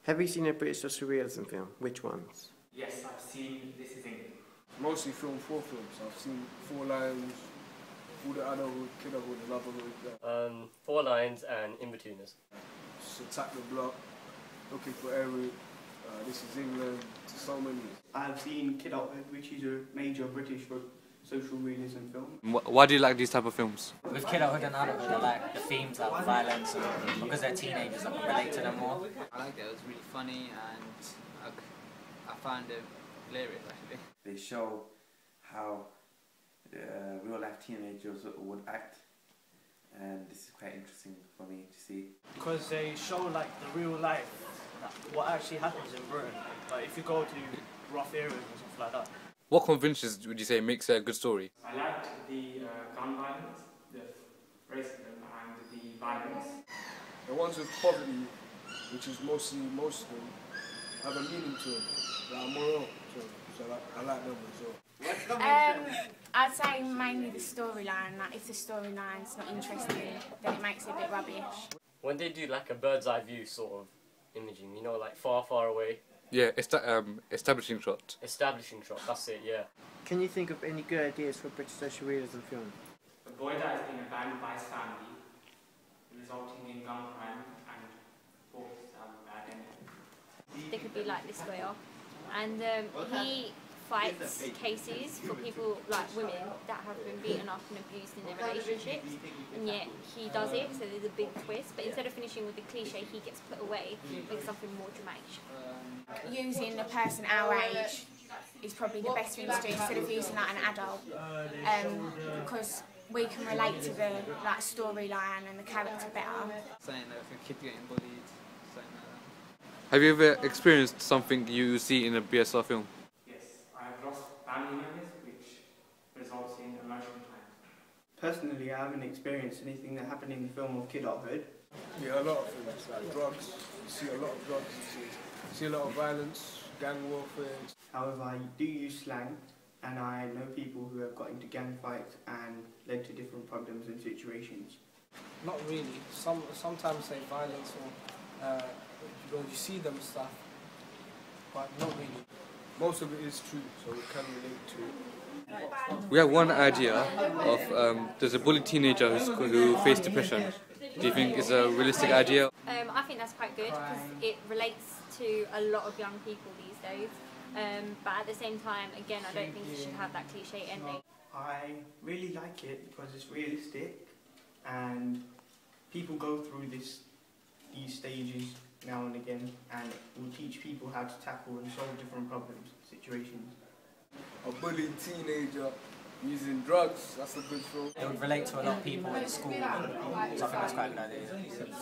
Have you seen a British social realism film? Which ones? Yes, I've seen This Is England. Mostly film 4 films. I've seen 4 Lions, All the Adulthood, Kidderhood, and Loverhood. 4 Lines and In-Betweeners. Just Attack the Block, Looking for Eric, This Is England, so many. I've seen Kidderhood, which is a major British social realism film. Why do you like these type of films? With Kidderhood and Adulthood, I like the themes like violence, and because they're teenagers, I can relate to them more. I liked it. It was really funny, and I found it hilarious actually. They show how real life teenagers would act, and this is quite interesting for me to see. Because they show like the real life, what actually happens in Britain. Like if you go to rough areas and stuff like that. What conventions would you say makes a good story? I liked the gun violence, the racism and the violence. The ones with poverty, which is mostly most of them, have a meaning to them, that are moral to them. So I like them as well. I'd say mainly the storyline. Like if the storyline's not interesting, then it makes it a bit rubbish. When they do like a bird's eye view sort of imaging, you know, like far, far away. Yeah, establishing shot. Establishing shot, that's it, yeah. Can you think of any good ideas for a British social realism film? A boy that is being abandoned by his family, resulting in gun crime and forced to have a bad ending. They could be like this lawyer, and he fights cases for people like women that have been beaten up and abused in their relationships, and yet he does it, so there's a big twist, but instead of finishing with the cliche, he gets put away with something more dramatic. Using a person our age is probably the best thing to do instead of using like an adult, because we can relate to the like storyline and the character better. Saying that if a kid getting bullied, something like that. Have you ever experienced something you see in a BSR film? Yes, I have lost family members, which results in emotional times. Personally, I haven't experienced anything that happened in the film of Kidderhood. Yeah, a lot of things, like drugs. You see a lot of drugs, you see a lot of violence, gang warfare. However, I do use slang, and I know people who have got into gang fights and led to different problems and situations. Not really. Sometimes say violence or you see them stuff, but not really. Most of it is true, so we can relate to it. We have one idea of there's a bullied teenager who faced depression. Do you think it's a realistic idea? I think that's quite good because it relates to a lot of young people these days. But at the same time, again, I don't think you should have that cliche ending. I really like it because it's realistic, and people go through these stages now and again, and it will teach people how to tackle and solve different problems, situations. A bullied teenager using drugs, that's a good film. It would relate to a lot of people in school, so I think that's quite a good idea.